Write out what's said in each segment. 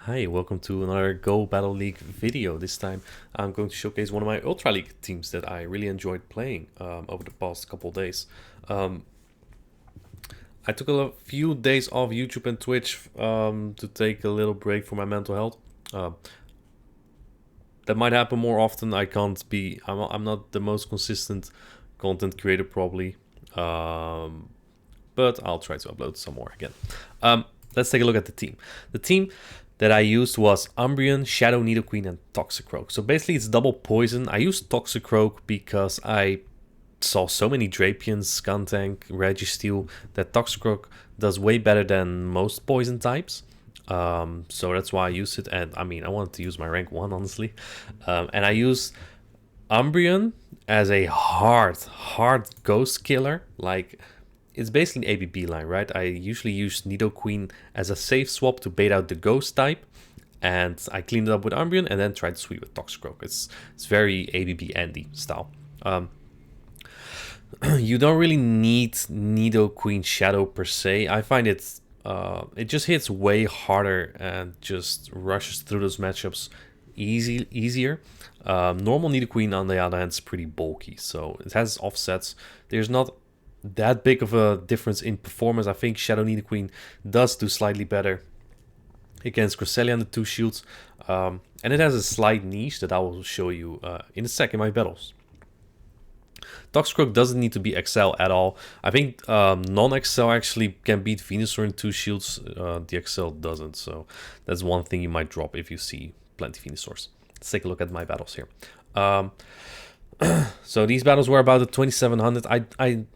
Hi, welcome to another Go Battle League video. This time I'm going to showcase one of my Ultra League teams that I really enjoyed playing over the past couple of days. Um, I took a few days off YouTube and Twitch to take a little break for my mental health. Uh, that might happen more often. I'm not the most consistent content creator probably, but I'll try to upload some more again. Let's take a look at the team. The team that I used was Umbreon, Shadow Nidoqueen, and Toxicroak. So basically it's double poison. I used Toxicroak because I saw so many Drapions, Skuntank, Registeel that Toxicroak does way better than most poison types. So that's why I used it. And I mean, I wanted to use my rank 1, honestly. And I used Umbreon as a hard ghost killer. Like, it's basically an ABB line, right? I usually use Nidoqueen as a safe swap to bait out the ghost type. And I cleaned it up with Umbreon and then tried to sweep with Toxicroak. It's very ABB Andy style. You don't really need Nidoqueen Shadow per se. I find it just hits way harder and just rushes through those matchups easier. Normal Nidoqueen on the other hand is pretty bulky, so it has offsets. There's not that big of a difference in performance. I think Shadow Nidoqueen does do slightly better against Cresselia and the 2 shields, and it has a slight niche that I will show you in a sec in my battles. Toxicroak doesn't need to be XL at all. I think non-XL actually can beat Venusaur in 2 shields. The XL doesn't, so that's one thing you might drop if you see plenty Venusaurs. Let's take a look at my battles here. So these battles were about the 2700.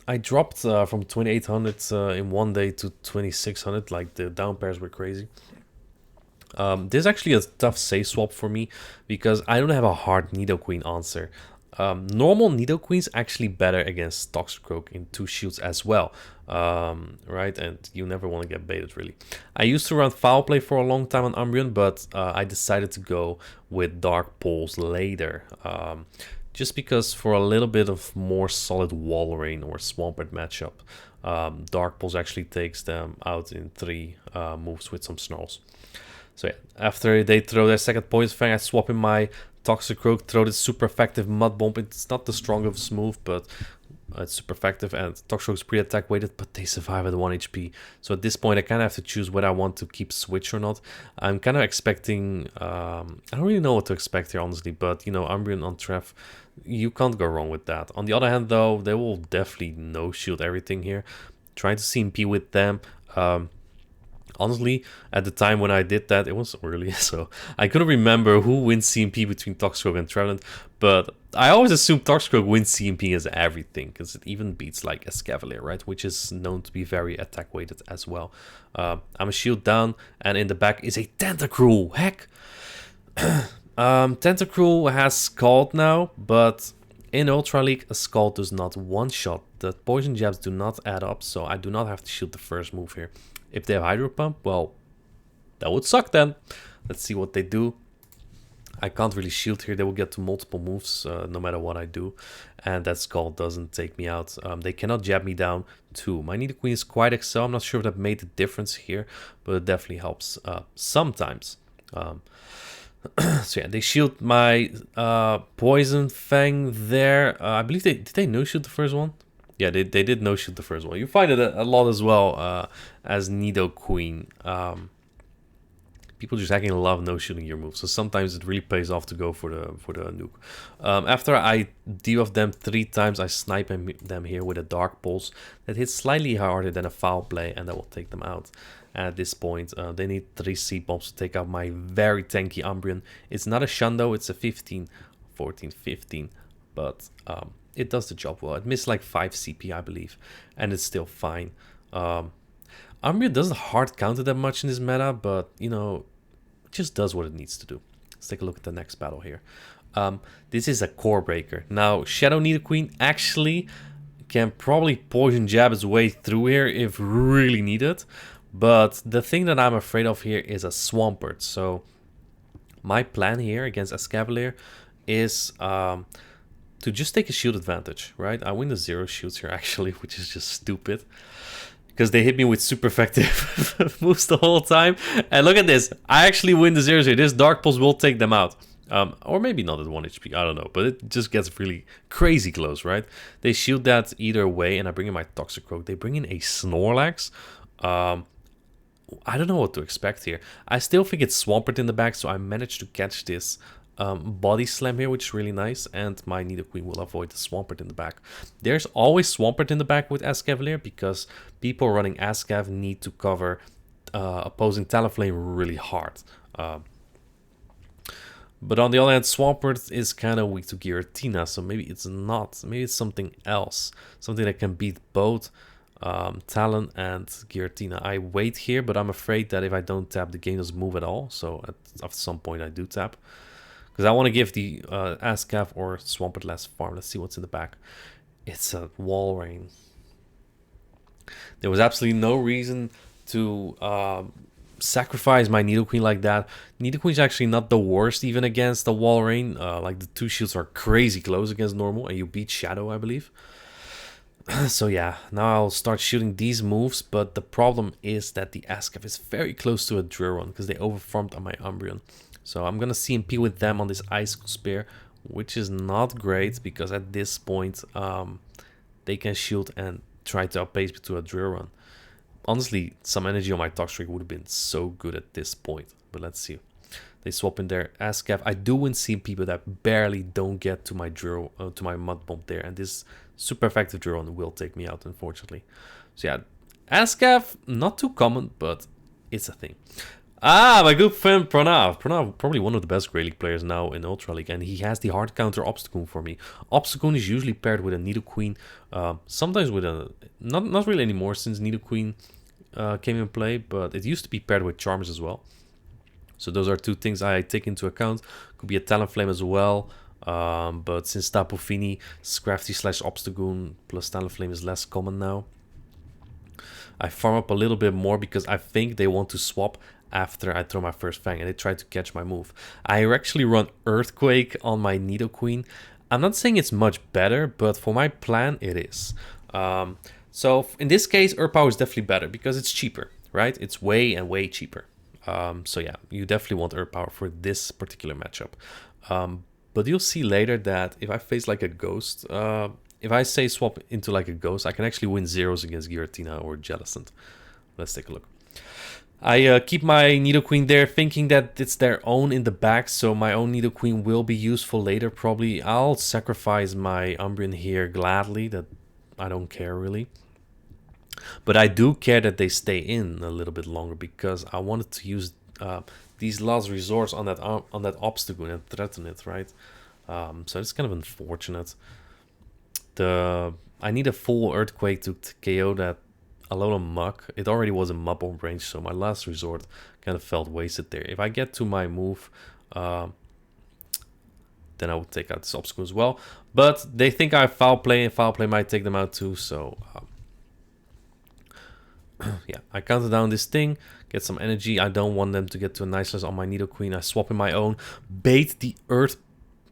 I dropped from 2800 in one day to 2600. Like, the down pairs were crazy. This is actually a tough safe swap for me because I don't have a hard Nidoqueen answer. Normal Nidoqueen is actually better against Toxicroak in 2 shields as well, right? And you never want to get baited, really. I used to run Foul Play for a long time on Umbreon, but I decided to go with Dark Pulse later. Just because for a little bit of more solid Wall Rain or Swampert matchup, Dark Pulse actually takes them out in 3 moves with some Snarls. So yeah, after they throw their second Poison Fang, I swap in my Toxicroak, throw this super effective Mud Bomb. It's not the strongest move, but it's super effective, and Toxicroak's pre-attack weighted, but they survive at 1 HP. So at this point, I kind of have to choose whether I want to keep Switch or not. I'm kind of expecting... I don't really know what to expect here, honestly, but, you know, Umbreon on Treff, you can't go wrong with that. On the other hand, though, they will definitely no-shield everything here. Trying to CMP with them... honestly, at the time when I did that, it was early, so I couldn't remember who wins CMP between Toxicroak and Trevenant, but I always assume Toxicroak wins CMP as everything, because it even beats like Escavalier, right, which is known to be very attack weighted as well. I'm a shield down, and in the back is a Tentacruel. Heck! Tentacruel has Scald now, but in Ultra League, a Scald does not one-shot. The poison jabs do not add up, so I do not have to shield the first move here. If they have Hydro Pump, well, that would suck then. Let's see what they do. I can't really shield here. They will get to multiple moves no matter what I do. And that Skull doesn't take me out. They cannot jab me down too. My Nidoqueen is quite XL. I'm not sure if that made a difference here, but it definitely helps sometimes. So yeah, they shield my Poison Fang there. I believe did they no-shield the first one? Yeah, they did no-shield the first one. You find it a lot as well as Nidoqueen. People just hacking love no-shielding your moves, so sometimes it really pays off to go for the nuke. After I debuff them 3 times, I snipe them here with a Dark Pulse that hits slightly harder than a Foul Play, and that will take them out. And at this point, they need 3 Seed Bombs to take out my very tanky Umbreon. It's not a Shundo, it's a 15, 14, 15, but... it does the job well. It missed like 5 CP, I believe, and it's still fine. Umbreon doesn't hard counter that much in this meta, but, you know, it just does what it needs to do. Let's take a look at the next battle here. This is a Corebreaker. Now, Shadow Nidoqueen actually can probably Poison Jab his way through here if really needed, but the thing that I'm afraid of here is a Swampert. So, my plan here against Escavalier is... to just take a shield advantage, right? I win the 0 shields here, actually, which is just stupid. because they hit me with super effective moves the whole time. And look at this. I actually win the 0-0. This Dark Pulse will take them out. Or maybe not at 1 HP. I don't know. But it just gets really crazy close, right? They shield that either way. And I bring in my Toxicroak. They bring in a Snorlax. I don't know what to expect here. I still think it's Swampert in the back. So I managed to catch this Body Slam here, which is really nice, and my Nidoqueen will avoid the Swampert in the back. There's always Swampert in the back with Escavalier because people running Escav need to cover opposing Talonflame really hard. But on the other hand, Swampert is kind of weak to Giratina, so maybe it's not. Maybe it's something else. Something that can beat both Talon and Giratina. I wait here, but I'm afraid that if I don't tap, the game doesn't move at all. So at some point I do tap. Because I want to give the Ascav or Swampert less farm. Let's see what's in the back. It's a Walrein. There was absolutely no reason to sacrifice my Nidoqueen like that. Nidoqueen is actually not the worst even against the Walrein. Like the 2 shields are crazy close against normal. And you beat Shadow, I believe. So yeah, now I'll start shooting these moves. But the problem is that the Ascav is very close to a Driron because they overfarmed on my Umbreon. So I'm going to CMP with them on this Icicle Spear, which is not great because at this point they can shield and try to outpace me to a drill run. Honestly, some energy on my Toxtrick would have been so good at this point, but let's see. They swap in their Ascav. I do win CMP, but I barely don't get to my drill, to my Mud Bomb there, and this super effective drill run will take me out, unfortunately. So yeah, Ascav, not too common, but it's a thing. Ah, my good friend Pranav. Pranav, probably one of the best Grey League players now in Ultra League, and he has the hard counter Obstagoon for me. Obstagoon is usually paired with a Nidoqueen, sometimes with a... Not really anymore since Nidoqueen came in play, but it used to be paired with Charmers as well. So those are 2 things I take into account. Could be a Talonflame as well, but since Tapu Fini, Scrafty / Obstagoon plus Talonflame is less common now. I farm up a little bit more because I think they want to swap after I throw my first Fang, and they try to catch my move. I actually run Earthquake on my Nidoqueen. I'm not saying it's much better, but for my plan, it is. So in this case, Earth Power is definitely better because it's cheaper, right? It's way cheaper. So yeah, you definitely want Earth Power for this particular matchup. But you'll see later that if I face like a Ghost, if I say swap into like a Ghost, I can actually win 0s against Giratina or Jellicent. Let's take a look. I keep my Nidoqueen there, thinking that it's their own in the back, so my own Nidoqueen will be useful later, probably. I'll sacrifice my Umbreon here gladly, that I don't care really. But I do care that they stay in a little bit longer, because I wanted to use these last resorts on that Obstagoon and threaten it, right? So it's kind of unfortunate. I need a full Earthquake to KO that a lot of muck. It already was a Mud Bomb range, so my last resort kind of felt wasted there. If I get to my move, then I would take out this Obstacle as well. But they think I foul play, and foul play might take them out too, so yeah, I counter down this thing, get some energy. I don't want them to get to a niceness on my Nidoqueen. I swap in my own, bait the Earth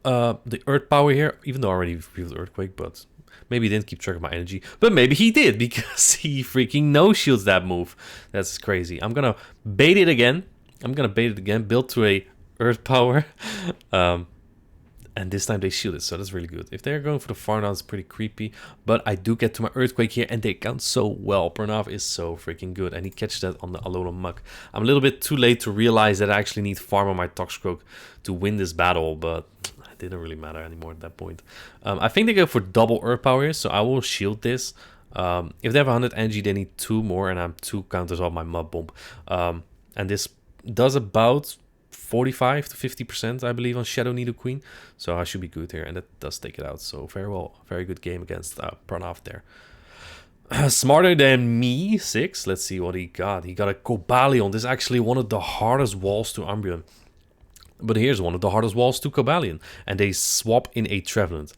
Power here, even though I already revealed Earthquake, but maybe he didn't keep track of my energy, but maybe he did, because he freaking no-shields that move. That's crazy. I'm gonna bait it again. Build to a Earth Power. And this time they shield it, so that's really good. If they're going for the far down, it's pretty creepy. But I do get to my Earthquake here, and they count so well. Pranav is so freaking good, and he catches that on the Alola Muck. I'm a little bit too late to realize that I actually need farm on my Toxicroak to win this battle, but it didn't really matter anymore at that point. I think they go for double Earth Power here, so I will shield this. If they have 100 energy, they need 2 more, and I'm 2 counters off my Mud Bomb. And this does about 45 to 50%, I believe, on Shadow Nidoqueen. So I should be good here, and that does take it out. So very well, very good game against Pranav there. Smarter than me, 6. Let's see what he got. He got a Cobalion. This is actually one of the hardest walls to Umbreon. But here's one of the hardest walls to Cobalion. And they swap in a Trevenant.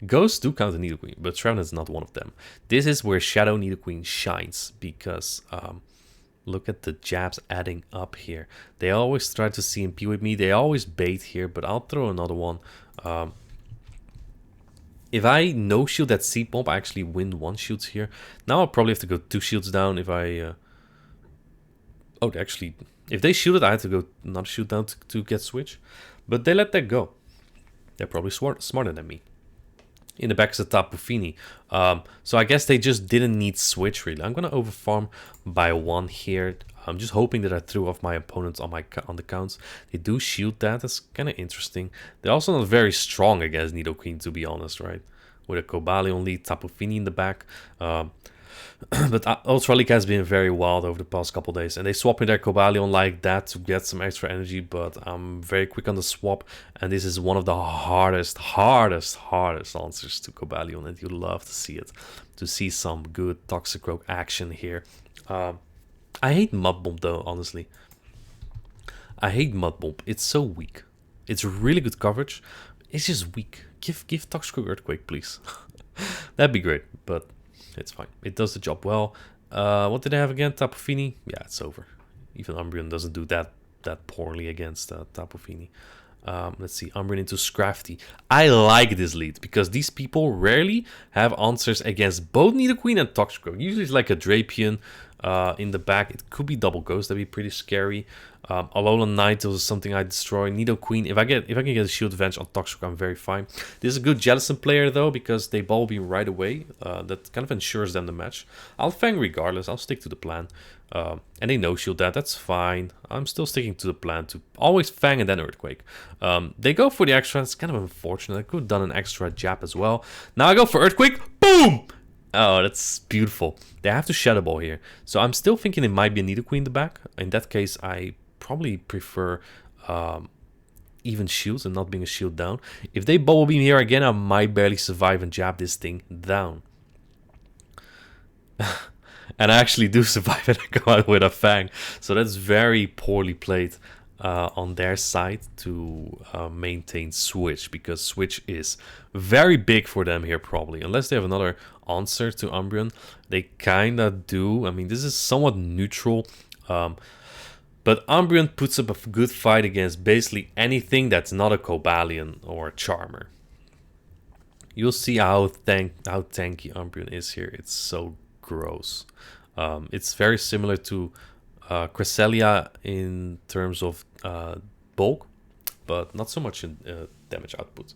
Ghosts do count a Nidoqueen, but Trevenant is not one of them. This is where Shadow Nidoqueen shines, because look at the jabs adding up here. They always try to CMP with me. They always bait here, but I'll throw another one. If I no shield that seed bomb, I actually win 1 shield here. Now I'll probably have to go 2 shields down if I... Oh, actually, if they shielded, I had to go another shield down to get switch. But they let that go. They're probably smarter than me. In the back is a Tapu Fini. So I guess they just didn't need switch, really. I'm going to overfarm by 1 here. I'm just hoping that I threw off my opponents on the counts. They do shield that. That's kind of interesting. They're also not very strong against Nidoqueen, to be honest, right? With a Cobalion lead, Tapu Fini in the back. But Ultra League has been very wild over the past couple days. And they swap in their Cobalion like that to get some extra energy. But I'm very quick on the swap. And this is one of the hardest answers to Cobalion. And you love to see it. To see some good Toxicroak action here. I hate Mud Bomb though, honestly. I hate Mud Bomb. It's so weak. It's really good coverage. It's just weak. Give Toxicroak Earthquake, please. That'd be great. But... it's fine. It does the job well. What did I have again? Tapu Fini? Yeah, it's over. Even Umbreon doesn't do that poorly against Tapu Fini. Let's see. Umbreon into Scrafty. I like this lead because these people rarely have answers against both Nidoqueen and Toxicroak. Usually it's like a Drapion in the back. It could be Double Ghost. That'd be pretty scary. Alolan Ninetales is something I destroy. Nidoqueen. If I can get a Shield Advantage on Toxicroak, I'm very fine. This is a good Jellicent player though because they Bubble Beam right away. That kind of ensures them the match. I'll Fang regardless. I'll stick to the plan. And they no shield that. That's fine. I'm still sticking to the plan to always Fang and then Earthquake. They go for the extra. It's kind of unfortunate. I could have done an extra jab as well. Now I go for Earthquake. Boom! Oh, that's beautiful. They have to Shadow Ball here. So I'm still thinking it might be a Nidoqueen in the back. In that case, I probably prefer even shields and not being a shield down. If they Bubble Beam here again, I might barely survive and jab this thing down. And I actually do survive and I go out with a Fang. So that's very poorly played on their side to maintain Switch. Because Switch is very big for them here probably. Unless they have another answer to Umbreon. They kind of do. I mean, this is somewhat neutral. But Umbreon puts up a good fight against basically anything that's not a Cobalion or a Charmer. You'll see how tanky Umbreon is here. It's so gross. It's very similar to Cresselia in terms of bulk, but not so much in damage output.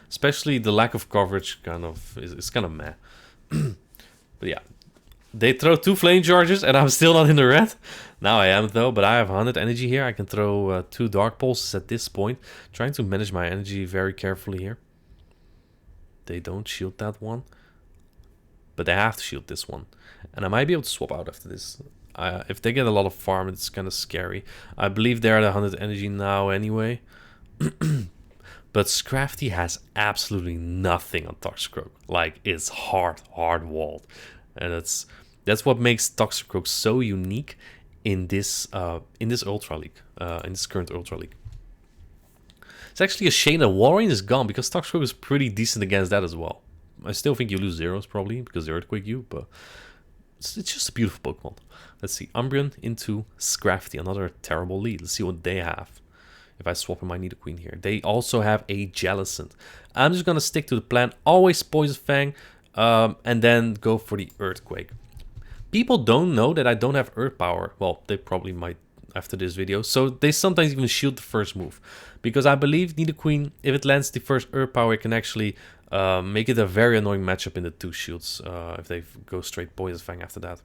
Especially the lack of coverage kind of is kind of meh. But yeah, they throw 2 flame charges and I'm still not in the red. Now I am though, but I have 100 energy here. I can throw 2 dark pulses at this point. Trying to manage my energy very carefully here. They don't shield that one. But they have to shield this one. And I might be able to swap out after this. If they get a lot of farm, it's kind of scary. I believe they're at 100 energy now anyway. But Scrafty has absolutely nothing on Toxicroak. Like, it's hard walled. And that's what makes Toxicroak so unique in this Ultra League. In this current Ultra League. It's actually a shame that Walrein is gone because Toxicroak is pretty decent against that as well. I still think you lose zeros probably because they Earthquake you, but it's just a beautiful Pokemon. Let's see. Umbreon into Scrafty, another terrible lead. Let's see what they have. If I swap in my Nidoqueen here. They also have a Jellicent. I'm just going to stick to the plan. Always Poison Fang and then go for the Earthquake. People don't know that I don't have Earth Power. Well, they probably might after this video. So they sometimes even shield the first move. Because I believe Nidoqueen, if it lands the first Earth Power, it can actually make it a very annoying matchup in the 2 shields. If they go straight Poison Fang after that.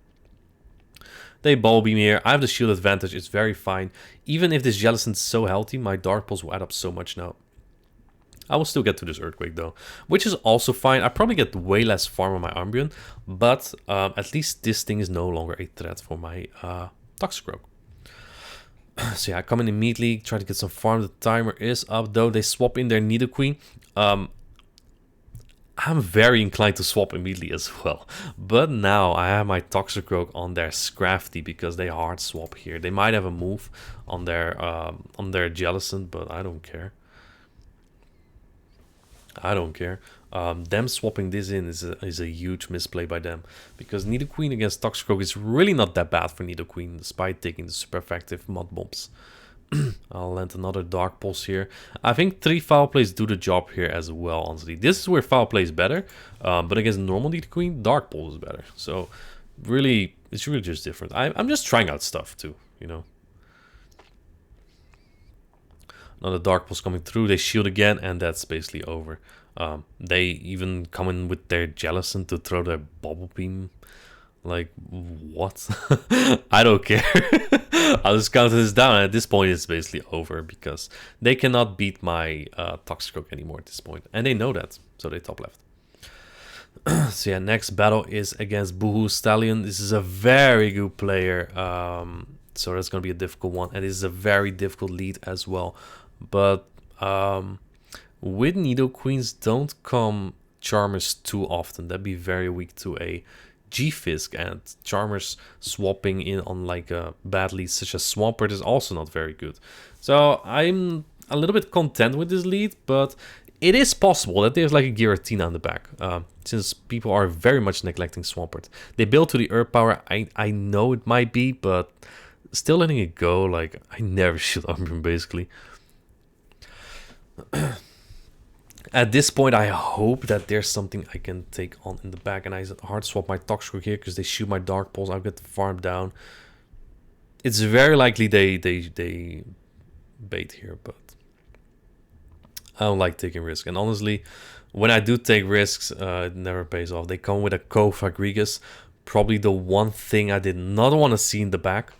They Ball Beam here. I have the shield advantage. It's very fine. Even if this Jellicent is so healthy, my Dark Pulse will add up so much now. I will still get to this Earthquake though, which is also fine. I probably get way less farm on my Umbreon, but at least this thing is no longer a threat for my Toxicroak. So yeah, I come in immediately, try to get some farm. The timer is up though. They swap in their Nidoqueen. I'm very inclined to swap immediately as well. But now I have my Toxicroak on their Scrafty because they hard swap here. They might have a move on their Jellicent, but I don't care. I don't care. Them swapping this in is a huge misplay by them. Because Nidoqueen against Toxicroak is really not that bad for Nidoqueen, despite taking the super effective Mud Bombs. I'll land another Dark Pulse here. I think 3 Foul Plays do the job here as well, honestly. This is where Foul Play is better, but against normal Nido Queen, Dark Pulse is better. So, really, it's really just different. I'm just trying out stuff too, you know. Another Dark Pulse coming through, they shield again, and that's basically over. They even come in with their Jellicent to throw their Bubble Beam. Like, what? I don't care. I'll just count this down, and at this point it's basically over, because they cannot beat my Toxicroak anymore at this point. And they know that, so they top left. So yeah, next battle is against Boohoo Stallion. This is a very good player, so that's going to be a difficult one. And this is a very difficult lead as well. But with Nidoqueens don't come Charmers too often. That'd be very weak to a G-Fisk, and Charmers swapping in on like a bad lead such as Swampert is also not very good. So I'm a little bit content with this lead, but it is possible that there's like a Giratina on the back, since people are very much neglecting Swampert. They build to the Earth Power. I know it might be, but still letting it go, like, I never should Umbreon basically. At this point, I hope that there's something I can take on in the back, and I hard swap my Toxicroak here because they shoot my Dark Pulse. I'll get the farm down. It's very likely they bait here, but I don't like taking risks. And honestly, when I do take risks, it never pays off. They come with a Corebreaker, probably the one thing I did not want to see in the back.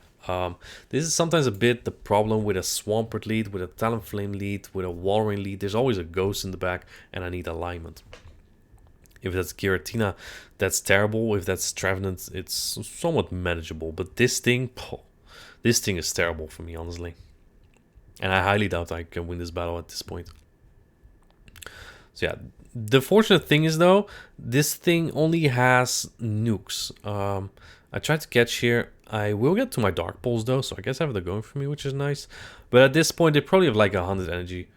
This is sometimes a bit the problem with a Swampert lead, with a Talonflame lead, with a Walrein lead. There's always a ghost in the back, and I need alignment. If that's Giratina, that's terrible. If that's Trevenant, it's somewhat manageable. But this thing is terrible for me, honestly. And I highly doubt I can win this battle at this point. So yeah, the fortunate thing is though, this thing only has nukes. I tried to catch here. I will get to my Dark Pulse though, so I guess I have the going for me, which is nice. But at this point, they probably have like 100 energy.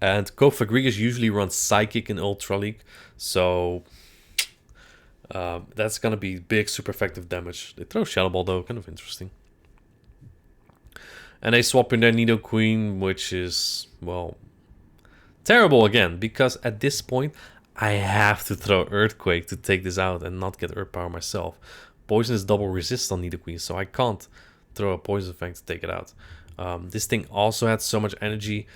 And Corebreaker usually runs Psychic in Ultra League, so that's gonna be big, super effective damage. They throw Shadow Ball though, kind of interesting. And they swap in their Nidoqueen, which is, well, terrible again, because at this point, I have to throw Earthquake to take this out and not get Earth Power myself. Poison is double resist on Nidoqueen, so I can't throw a Poison Fang to take it out. This thing also had so much energy.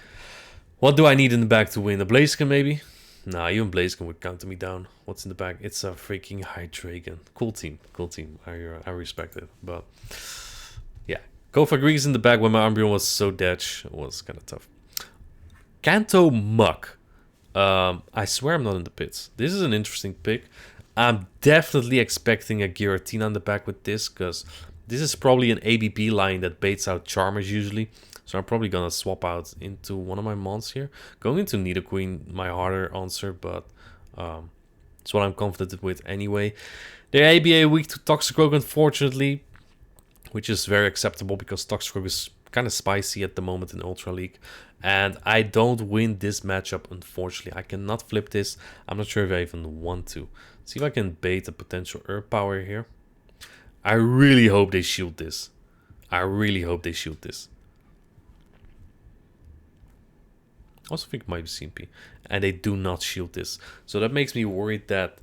What do I need in the back to win? A Blaziken maybe? Nah, even Blaziken would counter me down. What's in the back? It's a freaking Hydreigon. Cool team, cool team. I respect it, but yeah. Corebreaker in the back when my Umbreon was so dead. It was kind of tough. Kanto Muck. I swear I'm not in the pits. This is an interesting pick. I'm definitely expecting a Giratina on the back with this, because this is probably an ABP line that baits out Charmers usually. So I'm probably gonna swap out into one of my mons here. Going into Nidoqueen, my harder answer, but it's what I'm confident with anyway. Their ABA weak to Toxicroak, unfortunately, which is very acceptable because Toxicroak is kind of spicy at the moment in Ultra League. And I don't win this matchup, unfortunately. I cannot flip this. I'm not sure if I even want to. See if I can bait a potential Earth Power here. I really hope they shield this. I really hope they shield this. I also think it might be CMP. And they do not shield this. So that makes me worried that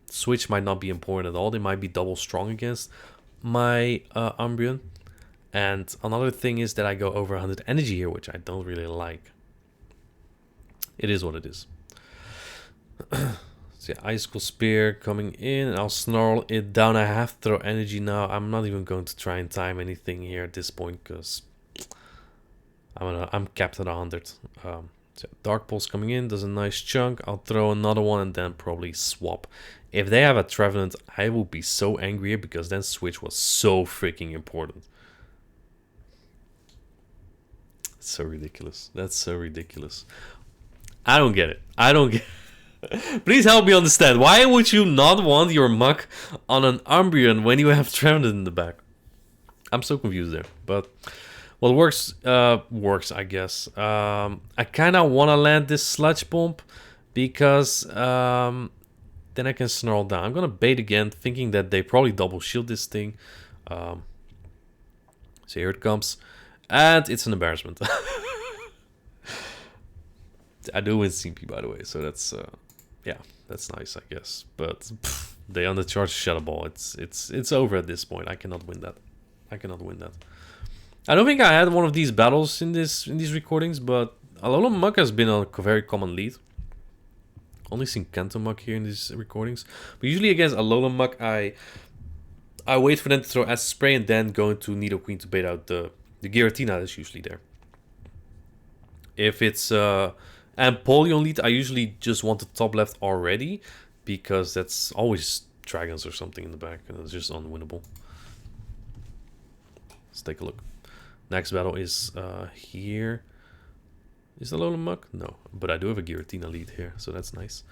Switch might not be important at all. They might be double strong against my Umbreon. And another thing is that I go over 100 energy here, which I don't really like. It is what it is. So yeah, Icicle Spear coming in. I'll snarl it down. I have to throw energy now. I'm not even going to try and time anything here at this point, because I'm capped at 100. So Dark Pulse coming in, does a nice chunk. I'll throw another one and then probably swap. If they have a Trevenant, I will be so angry here, because then Switch was so freaking important. So ridiculous. That's so ridiculous. I don't get it. I don't get it. Please help me understand. Why would you not want your Muck on an Umbreon when you have Trevenant in the back? I'm so confused there. But what works, I guess. I kind of want to land this Sludge Bomb, because then I can snarl down. I'm going to bait again, thinking that they probably double shield this thing. So here it comes. And it's an embarrassment. I do win CP, by the way, so that's yeah, that's nice, I guess. But they undercharge Shadow Ball. It's over at this point. I cannot win that. I cannot win that. I don't think I had one of these battles in these recordings, but Alola Muk has been a very common lead. Only seen Kanto Muk here in these recordings, but usually against Alola Muk, I wait for them to throw Acid Spray and then go into Nidoqueen to bait out the Giratina that's usually there. If it's Empoleon lead, I usually just want the top left already, because that's always dragons or something in the back, and it's just unwinnable. Let's take a look. Next battle is here. Is the Alola Muk? No, but I do have a Giratina lead here, so that's nice.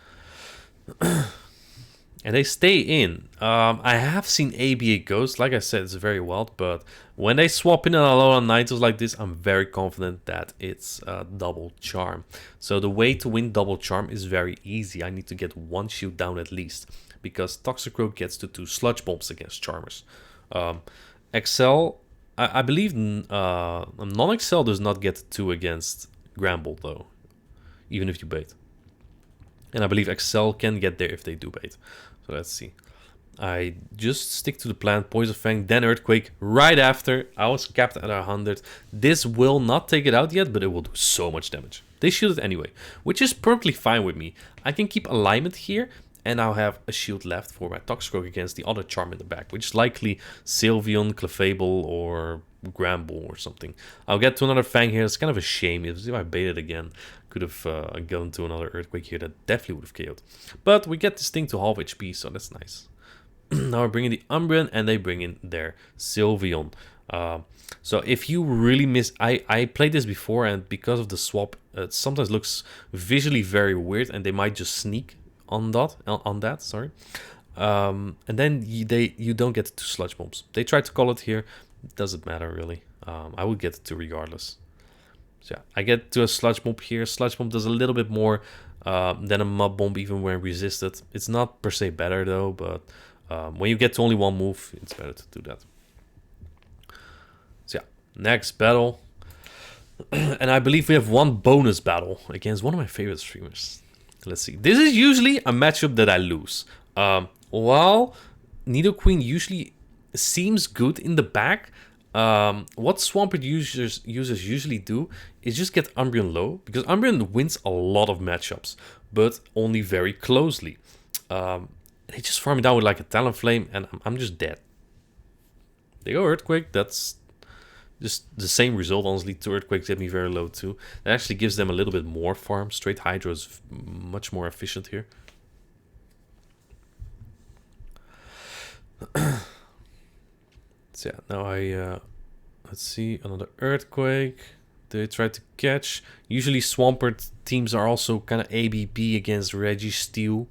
And they stay in. I have seen ABA Ghost. Like I said, it's very wild, but when they swap in an Alola Nightos like this, I'm very confident that it's double charm. So the way to win double charm is very easy. I need to get one shield down at least, because Toxicroak gets to 2 Sludge Bombs against Charmers. Excel, I believe non-Excel does not get 2 against Gramble though, even if you bait. And I believe Excel can get there if they do bait. So let's see. I just stick to the plan. Poison Fang, then Earthquake right after. I was capped at 100. This will not take it out yet, but it will do so much damage. They shield it anyway, which is perfectly fine with me. I can keep alignment here, and I'll have a shield left for my Toxicroak against the other charm in the back, which is likely Sylveon, Clefable, or Gramble or something. I'll get to another Fang here. It's kind of a shame. If I baited again, could have gone to another Earthquake here. That definitely would have KO'd. But we get this thing to half HP, so that's nice. Now we're bringing the Umbreon, and they bring in their Sylveon. So if you really miss... I played this before, and because of the swap, it sometimes looks visually very weird, and they might just sneak on that, sorry. And then you don't get 2 Sludge Bombs. They try to call it here. It doesn't matter, really. I would get 2 regardless. So yeah, I get to a Sludge Bomb here. Sludge Bomb does a little bit more than a Mud Bomb, even when resisted. It's not per se better, though, but when you get to only one move, it's better to do that. So yeah, next battle. And I believe we have one bonus battle against one of my favorite streamers. Let's see. This is usually a matchup that I lose. While Nidoqueen usually seems good in the back, what Swampert users usually do is just get Umbreon low, because Umbreon wins a lot of matchups, but only very closely. They just farm it down with like a Talonflame, and I'm just dead. They go Earthquake. That's just the same result, honestly. 2 Earthquakes get me very low too. That actually gives them a little bit more farm. Straight Hydro is much more efficient here. So yeah, now let's see, another Earthquake. They try to catch. Usually Swampert teams are also kind of ABB against Registeel,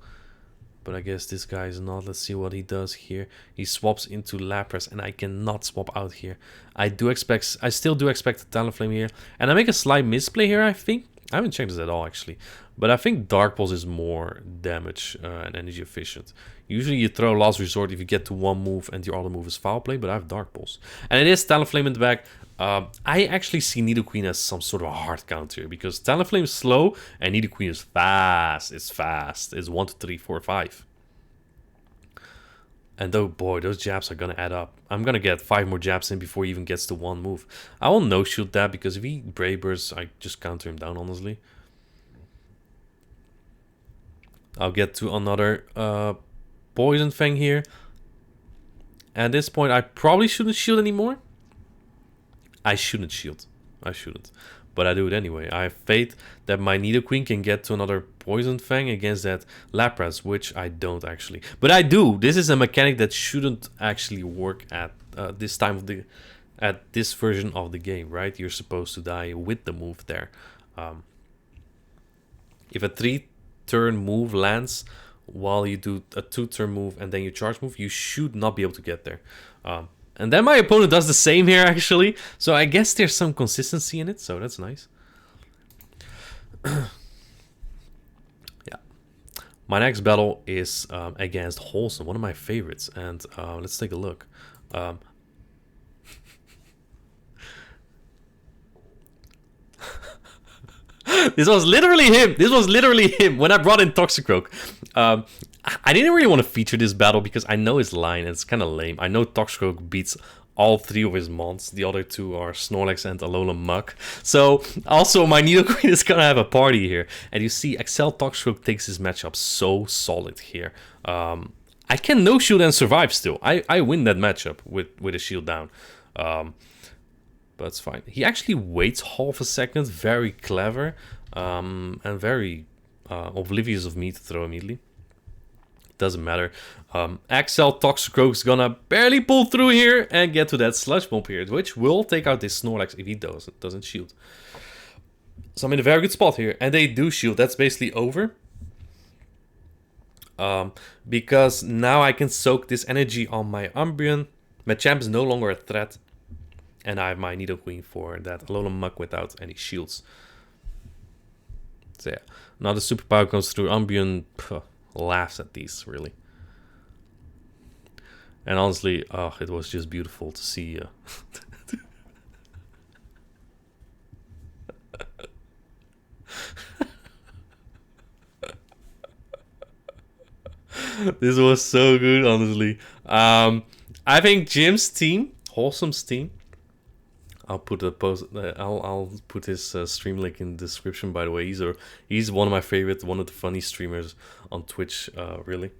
but I guess this guy is not. Let's see what he does here. He swaps into Lapras, and I cannot swap out here. I still do expect a Talonflame here, and I make a slight misplay here, I think. I haven't checked this at all, actually, but I think Dark Pulse is more damage and energy efficient. Usually you throw Last Resort if you get to one move and your other move is Foul Play, but I have Dark Pulse. And it is Talonflame in the back. I actually see Nidoqueen as some sort of a hard counter here, because Talonflame is slow and Nidoqueen is fast. It's fast. It's 1, 2, 3, 4, 5. And oh boy, those jabs are gonna add up. I'm gonna get 5 more jabs in before he even gets to one move. I will no-shield that, because if he Brave Bursts, I just counter him down, honestly. I'll get to another Poison Fang here. At this point, I probably shouldn't shield anymore. I shouldn't shield. I shouldn't. But I do it anyway. I have faith that my Nidoqueen can get to another Poison Fang against that Lapras, which I don't actually. But I do. This is a mechanic that shouldn't actually work at this time of at this version of the game, right? You're supposed to die with the move there. If a 3-turn move lands while you do a 2-turn move and then you charge move, you should not be able to get there. And then my opponent does the same here, actually. So I guess there's some consistency in it, so that's nice. Yeah. My next battle is against Wholesome, one of my favorites. And let's take a look. This was literally him. This was literally him when I brought in Toxicroak. I didn't really want to feature this battle because I know his line and it's kind of lame. I know Toxicroak beats all three of his mons. The other two are Snorlax and Alolan Muck. So also my Nidoqueen is gonna have a party here. And you see Excel Toxicroak takes his matchup so solid here. I can no shield and survive still. I win that matchup with a shield down. But it's fine. He actually waits half a second. Very clever. And very oblivious of me to throw immediately. Doesn't matter. Axel Toxicroak's gonna barely pull through here and get to that Sludge Bomb period, which will take out this Snorlax if he doesn't shield. So I'm in a very good spot here. And they do shield. That's basically over. Because now I can soak this energy on my Umbreon. Machamp is no longer a threat. And I have my Nidoqueen for that Alolan Muck without any shields. So yeah, now the superpower comes through. Umbreon laughs at these, really. And honestly, it was just beautiful to see. This was so good, honestly. I think Jim's team, Wholesome's team. I'll put a post. I'll put his stream link in the description. By the way, he's one of my favorite, one of the funny streamers on Twitch. Really,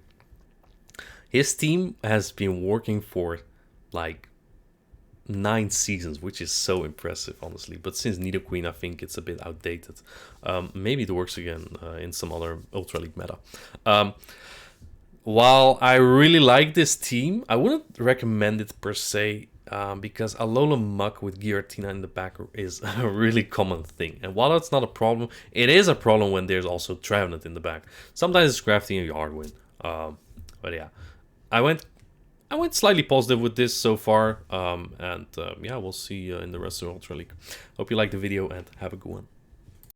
his team has been working for like 9 seasons, which is so impressive, honestly. But since Nidoqueen, I think it's a bit outdated. Maybe it works again in some other Ultra League meta. While I really like this team, I wouldn't recommend it per se. Because Alolan Muck with Giratina in the back is a really common thing. And while that's not a problem, it is a problem when there's also Trevenant in the back. Sometimes it's crafty and you hard win. But yeah, I went slightly positive with this so far. Yeah, we'll see in the rest of Ultra League. Hope you liked the video and have a good one.